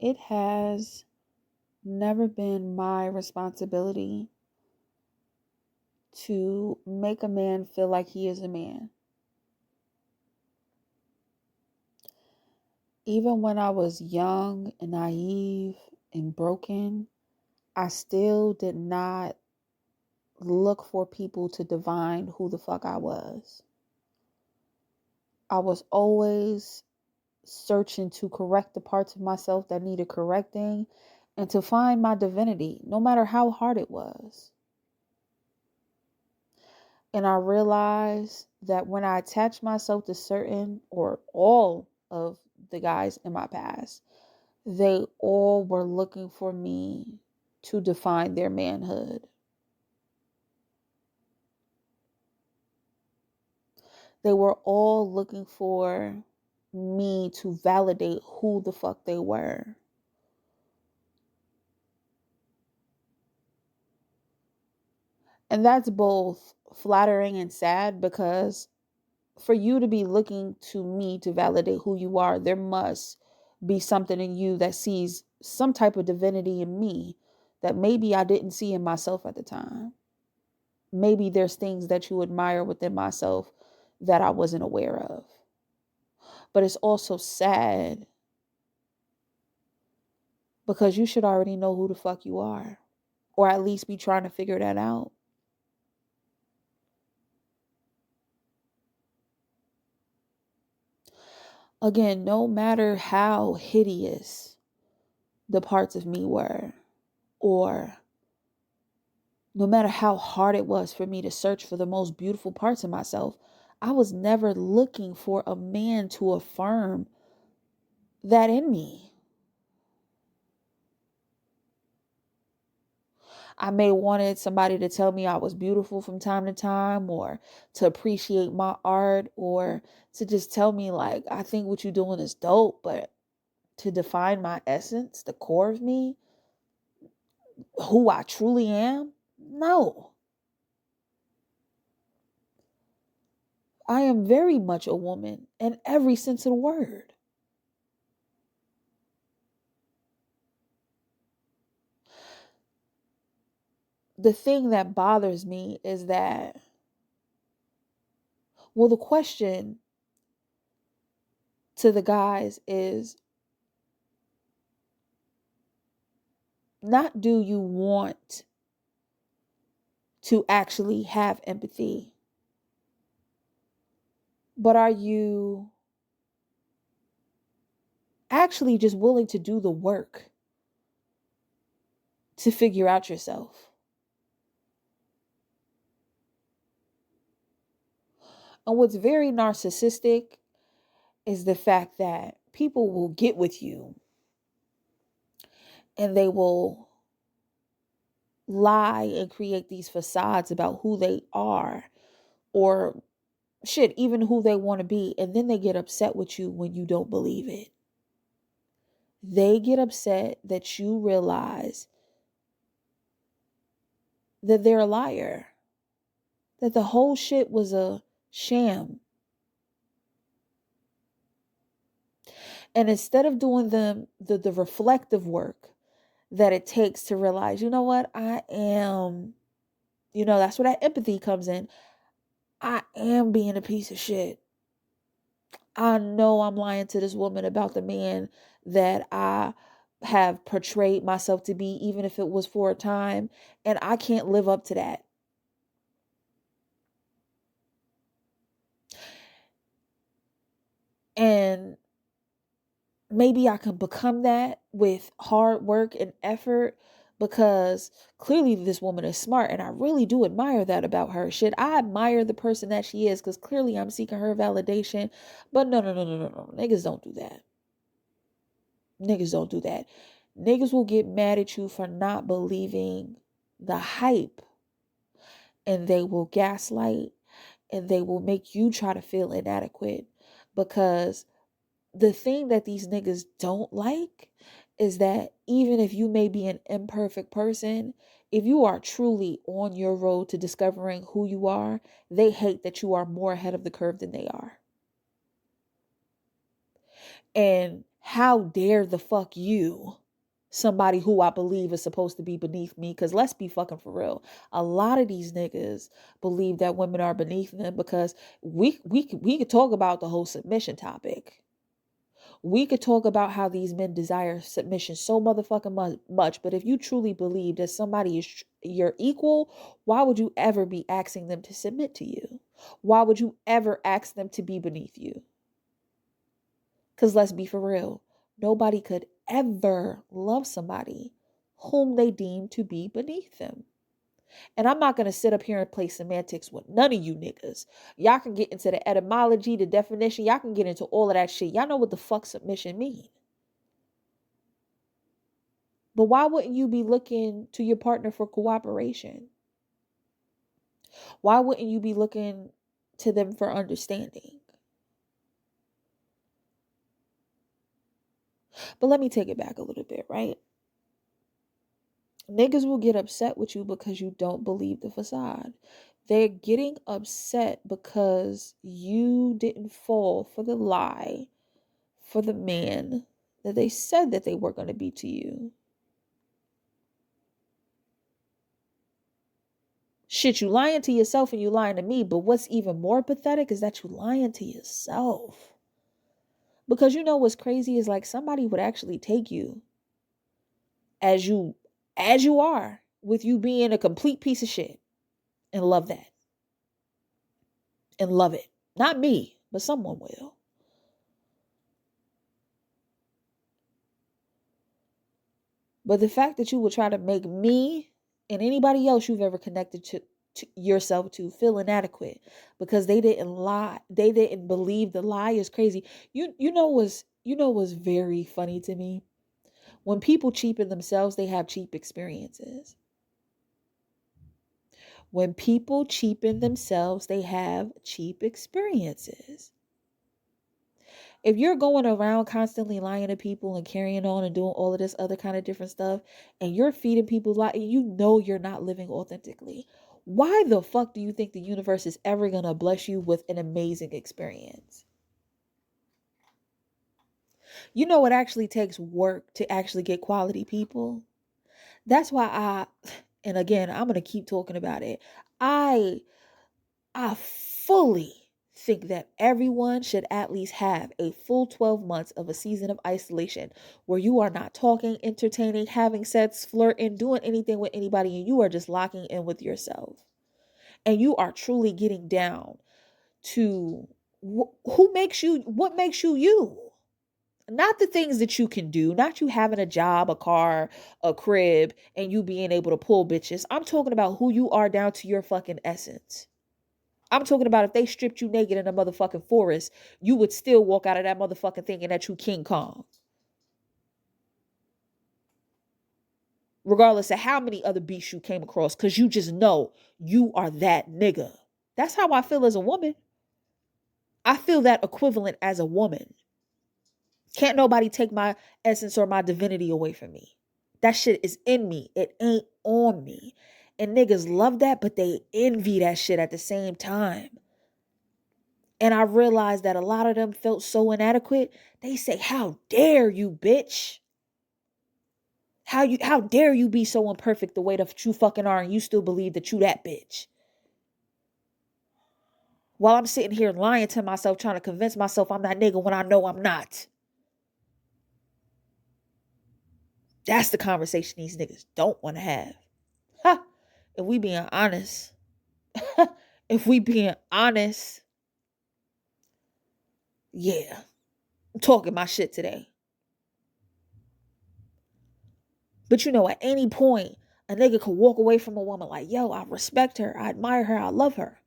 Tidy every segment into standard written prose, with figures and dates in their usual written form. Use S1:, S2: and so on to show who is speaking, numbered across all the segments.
S1: it has never been my responsibility to make a man feel like he is a man. Even when I was young and naive and broken, I still did not look for people to divine who the fuck I was. I was always searching to correct the parts of myself that needed correcting and to find my divinity, no matter how hard it was. And I realized that when I attached myself to certain or all of the guys in my past, they all were looking for me to define their manhood. They were all looking for me to validate who the fuck they were. And that's both flattering and sad because for you to be looking to me to validate who you are, there must be something in you that sees some type of divinity in me that maybe I didn't see in myself at the time. Maybe there's things that you admire within myself that I wasn't aware of. But it's also sad because you should already know who the fuck you are, or at least be trying to figure that out. Again, no matter how hideous the parts of me were, or no matter how hard it was for me to search for the most beautiful parts of myself, I was never looking for a man to affirm that in me. I may wanted somebody to tell me I was beautiful from time to time, or to appreciate my art, or to just tell me like, I think what you're doing is dope, but to define my essence, the core of me, who I truly am, no. I am very much a woman in every sense of the word. The thing that bothers me is that, well, the question to the guys is not, do you want to actually have empathy, but are you actually just willing to do the work to figure out yourself? And what's very narcissistic is the fact that people will get with you and they will lie and create these facades about who they are, or shit, even who they want to be. And then they get upset with you when you don't believe it. They get upset that you realize that they're a liar, that the whole shit was a sham. And instead of doing the reflective work that it takes to realize, you know what, I am, that's where that empathy comes in. I am being a piece of shit. I know I'm lying to this woman about the man that I have portrayed myself to be, even if it was for a time, and I can't live up to that. And maybe I can become that with hard work and effort, because clearly this woman is smart and I really do admire that about her. Shit, I admire the person that she is because clearly I'm seeking her validation. But no, no, no, no, no, no. Niggas don't do that. Niggas don't do that. Niggas will get mad at you for not believing the hype, and they will gaslight, and they will make you try to feel inadequate, because the thing that these niggas don't like is that even if you may be an imperfect person, if you are truly on your road to discovering who you are, they hate that you are more ahead of the curve than they are. And How dare the fuck you, somebody who I believe is supposed to be beneath me? Because let's be fucking for real. A lot of these niggas believe that women are beneath them because we could talk about the whole submission topic. We could talk about how these men desire submission so motherfucking much, but if you truly believe that somebody is your equal, why would you ever be asking them to submit to you? Why would you ever ask them to be beneath you? Because let's be for real, nobody could ever love somebody whom they deem to be beneath them. And I'm not going to sit up here and play semantics with none of you niggas. Y'all can get into the etymology, the definition. Y'all can get into all of that shit. Y'all know what the fuck submission mean. But why wouldn't you be looking to your partner for cooperation? Why wouldn't you be looking to them for understanding? But let me take it back a little bit, right? Niggas will get upset with you because you don't believe the facade. They're getting upset because you didn't fall for the lie for the man that they said that they were going to be to you. Shit, you lying to yourself and you lying to me, but what's even more pathetic is that you lying to yourself. Because you know what's crazy is like somebody would actually take you as you are, with you being a complete piece of shit, and love that. And love it. Not me, but someone will. But the fact that you would try to make me and anybody else you've ever connected to yourself to feel inadequate because they didn't lie, they didn't believe the lie is crazy. You know what's very funny to me? When people cheapen themselves, they have cheap experiences. When people cheapen themselves, they have cheap experiences. If you're going around constantly lying to people and carrying on and doing all of this other kind of different stuff, and you're feeding people lie, and you know you're not living authentically, why the fuck do you think the universe is ever going to bless you with an amazing experience? You know, it actually takes work to actually get quality people. That's why and again, I'm going to keep talking about it. I fully think that everyone should at least have a full 12 months of a season of isolation where you are not talking, entertaining, having sex, flirting, doing anything with anybody, and you are just locking in with yourself. And you are truly getting down to what makes you you. Not the things that you can do, not you having a job, a car, a crib, and you being able to pull bitches. I'm talking about who you are down to your fucking essence. I'm talking about if they stripped you naked in a motherfucking forest, you would still walk out of that motherfucking thinking that you King Kong. Regardless of how many other beasts you came across, because you just know you are that nigga. That's how I feel as a woman. I feel that equivalent as a woman. Can't nobody take my essence or my divinity away from me. That shit is in me. It ain't on me. And niggas love that, but they envy that shit at the same time. And I realized that a lot of them felt so inadequate. They say, how dare you, bitch? How dare you be so imperfect the way that you fucking are and you still believe that you that bitch? While I'm sitting here lying to myself, trying to convince myself I'm that nigga when I know I'm not. That's the conversation these niggas don't want to have. Ha! If we being honest. If we being honest. Yeah. I'm talking my shit today. But you know, at any point, a nigga could walk away from a woman like, yo, I respect her. I admire her. I love her.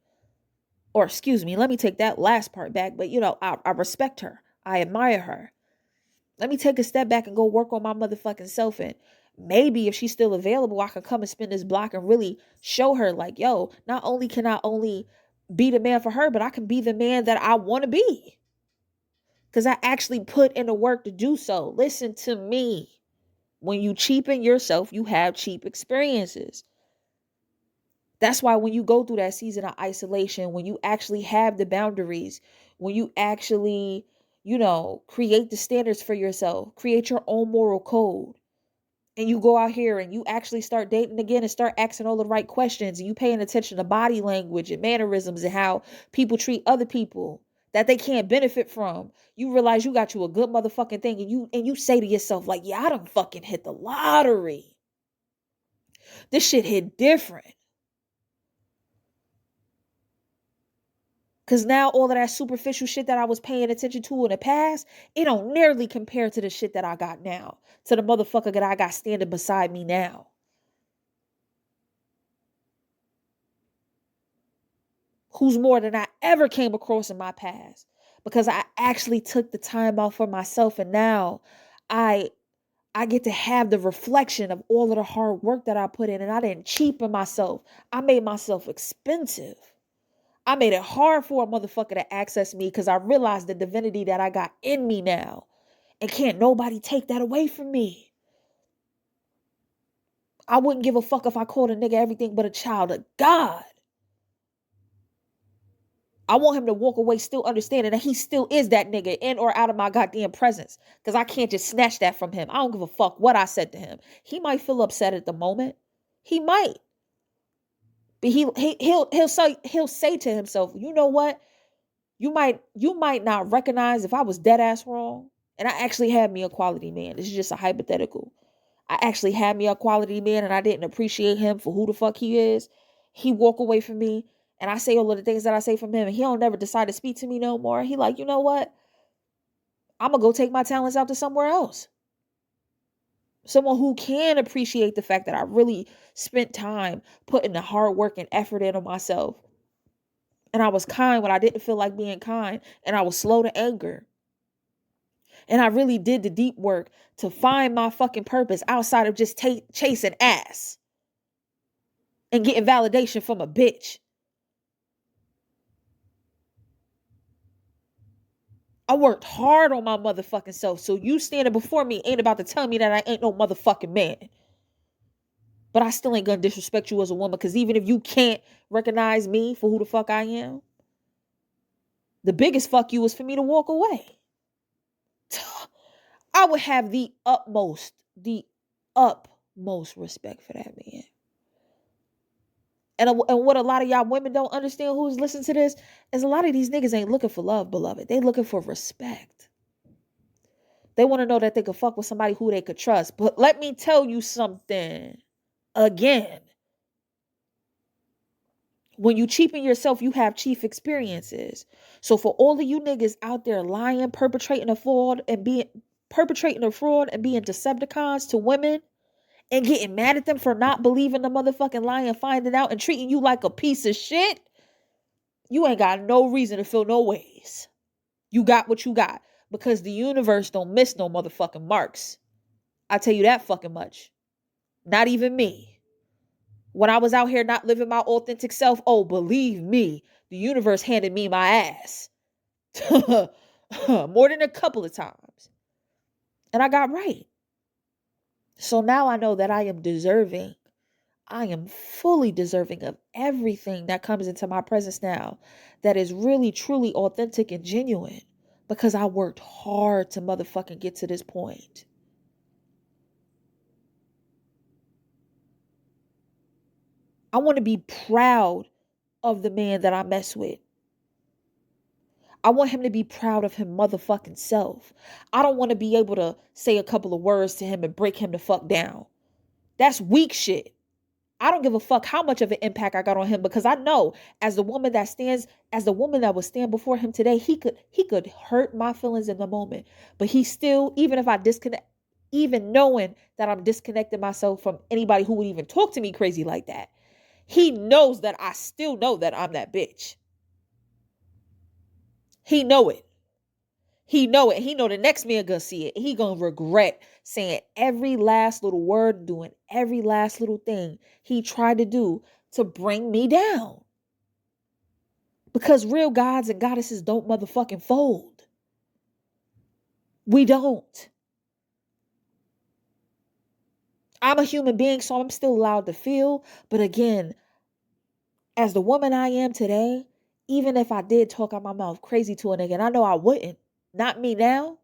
S1: Or excuse me, let me take that last part back. But you know, I respect her. I admire her. Let me take a step back and go work on my motherfucking self. And maybe if she's still available, I can come and spin this block and really show her like, yo, not only can I only be the man for her, but I can be the man that I want to be. Because I actually put in the work to do so. Listen to me. When you cheapen yourself, you have cheap experiences. That's why when you go through that season of isolation, when you actually have the boundaries, when you actually, create the standards for yourself, create your own moral code. And you go out here and you actually start dating again and start asking all the right questions, and you paying attention to body language and mannerisms and how people treat other people that they can't benefit from. You realize you got you a good motherfucking thing, and you say to yourself, like, yeah, I done fucking hit the lottery. This shit hit different. Because now all of that superficial shit that I was paying attention to in the past, it don't nearly compare to the shit that I got now. To the motherfucker that I got standing beside me now. Who's more than I ever came across in my past. Because I actually took the time out for myself, and now I get to have the reflection of all of the hard work that I put in, and I didn't cheapen myself. I made myself expensive. I made it hard for a motherfucker to access me because I realized the divinity that I got in me now. And can't nobody take that away from me. I wouldn't give a fuck if I called a nigga everything but a child of God. I want him to walk away still understanding that he still is that nigga in or out of my goddamn presence. Because I can't just snatch that from him. I don't give a fuck what I said to him. He might feel upset at the moment. He might. But he'll say to himself, you know what? You might not recognize if I was dead ass wrong. And I actually had me a quality man. This is just a hypothetical. I actually had me a quality man and I didn't appreciate him for who the fuck he is. He walk away from me and I say all of the things that I say from him, and he don't never decide to speak to me no more. He like, you know what? I'm going to go take my talents out to somewhere else. Someone who can appreciate the fact that I really spent time putting the hard work and effort in on myself. And I was kind when I didn't feel like being kind. And I was slow to anger. And I really did the deep work to find my fucking purpose outside of just chasing ass and getting validation from a bitch. I worked hard on my motherfucking self. So you standing before me ain't about to tell me that I ain't no motherfucking man. But I still ain't gonna disrespect you as a woman, because even if you can't recognize me for who the fuck I am, the biggest fuck you is for me to walk away. I would have the utmost respect for that man. And what a lot of y'all women don't understand who's listening to this is a lot of these niggas ain't looking for love, beloved. They looking for respect. They want to know that they could fuck with somebody who they could trust. But let me tell you something. Again, when you cheapen yourself, you have chief experiences. So for all of you niggas out there lying, perpetrating a fraud and being Decepticons to women and getting mad at them for not believing the motherfucking lie and finding out and treating you like a piece of shit, you ain't got no reason to feel no ways. You got what you got, because the universe don't miss no motherfucking marks. I tell you that fucking much. Not even me. When I was out here not living my authentic self, oh, believe me, the universe handed me my ass. More than a couple of times. And I got right. So now I know that I am deserving. I am fully deserving of everything that comes into my presence now that is really, truly authentic and genuine, because I worked hard to motherfucking get to this point. I want to be proud of the man that I mess with. I want him to be proud of him motherfucking self. I don't want to be able to say a couple of words to him and break him the fuck down. That's weak shit. I don't give a fuck how much of an impact I got on him, because I know as the woman that would stand before him today, he could hurt my feelings in the moment. But he still, even if I disconnect, even knowing that I'm disconnecting myself from anybody who would even talk to me crazy like that, he knows that I still know that I'm that bitch. He know it. He know it. He know the next man gonna see it. He gonna regret saying every last little word, doing every last little thing he tried to do to bring me down. Because real gods and goddesses don't motherfucking fold. We don't. I'm a human being, so I'm still allowed to feel. But again, as the woman I am today, even if I did talk out my mouth crazy to a nigga, and I know I wouldn't. Not me now,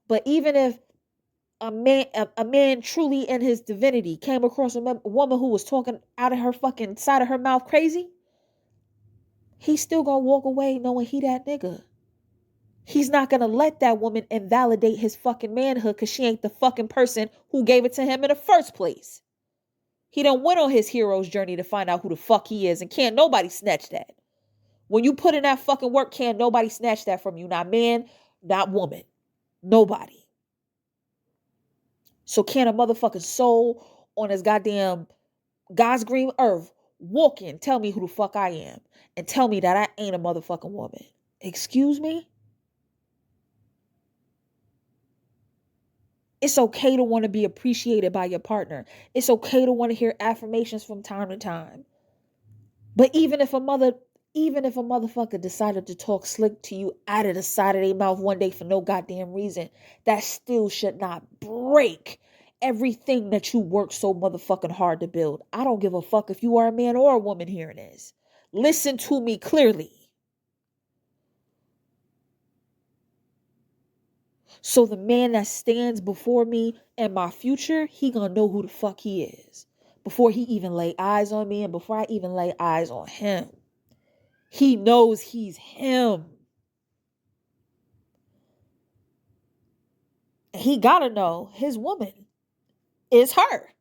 S1: but even if a man truly in his divinity came across a woman who was talking out of her fucking side of her mouth crazy, he's still gonna walk away knowing he that nigga. He's not gonna let that woman invalidate his fucking manhood because she ain't the fucking person who gave it to him in the first place. He done went on his hero's journey to find out who the fuck he is, and can't nobody snatch that. When you put in that fucking work, can't nobody snatch that from you. Not man, not woman. Nobody. So can a motherfucking soul on his goddamn God's green earth walk in, tell me who the fuck I am, and tell me that I ain't a motherfucking woman? Excuse me? It's okay to want to be appreciated by your partner. It's okay to want to hear affirmations from time to time. But even if a motherfucker decided to talk slick to you out of the side of their mouth one day for no goddamn reason, that still should not break everything that you worked so motherfucking hard to build. I don't give a fuck if you are a man or a woman hearing this. Listen to me clearly. So the man that stands before me and my future, he gonna know who the fuck he is before he even lay eyes on me and before I even lay eyes on him. He knows he's him. And he gotta know his woman is her.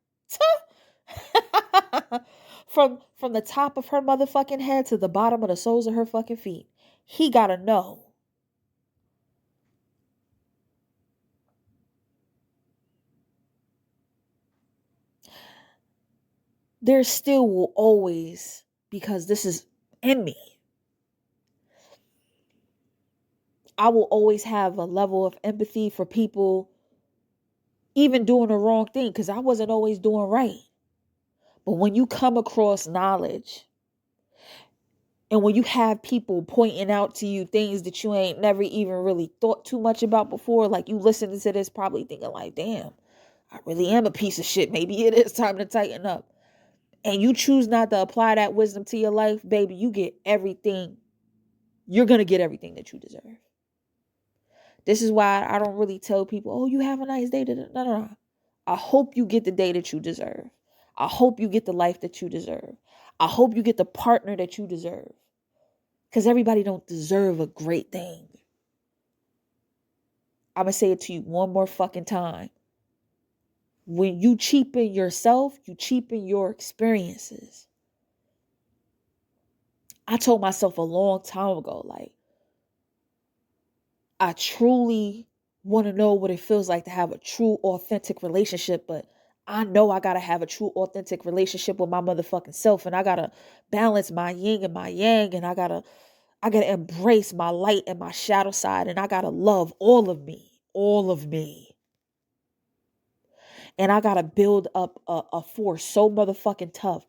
S1: From the top of her motherfucking head to the bottom of the soles of her fucking feet. He gotta know. There still will always, because this is in me, I will always have a level of empathy for people even doing the wrong thing, because I wasn't always doing right. But when you come across knowledge and when you have people pointing out to you things that you ain't never even really thought too much about before, like you listening to this probably thinking like, damn, I really am a piece of shit. Maybe it is time to tighten up. And you choose not to apply that wisdom to your life, baby, you get everything. You're going to get everything that you deserve. This is why I don't really tell people, oh, you have a nice day. No. I hope you get the day that you deserve. I hope you get the life that you deserve. I hope you get the partner that you deserve. Because everybody don't deserve a great thing. I'm going to say it to you one more fucking time. When you cheapen yourself, you cheapen your experiences. I told myself a long time ago, like, I truly want to know what it feels like to have a true, authentic relationship, but I know I got to have a true, authentic relationship with my motherfucking self, and I got to balance my yin and my yang, and I got to embrace my light and my shadow side, and I got to love all of me. And I got to build up a force so motherfucking tough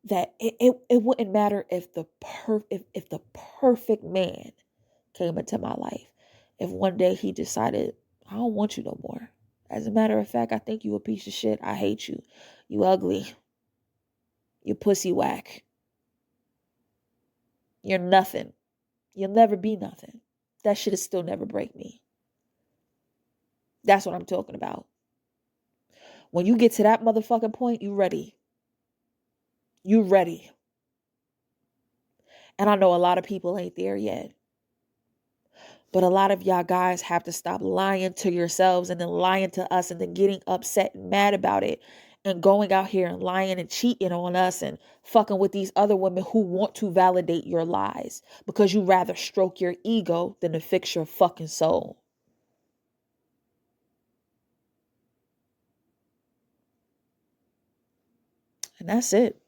S1: that it wouldn't matter if the perfect man came into my life. If one day he decided, I don't want you no more. As a matter of fact, I think you a piece of shit. I hate you. You ugly. You pussy whack. You're nothing. You'll never be nothing. That shit will still never break me. That's what I'm talking about. When you get to that motherfucking point, you ready. You ready. And I know a lot of people ain't there yet. But a lot of y'all guys have to stop lying to yourselves and then lying to us and then getting upset and mad about it and going out here and lying and cheating on us and fucking with these other women who want to validate your lies because you rather stroke your ego than to fix your fucking soul. And that's it.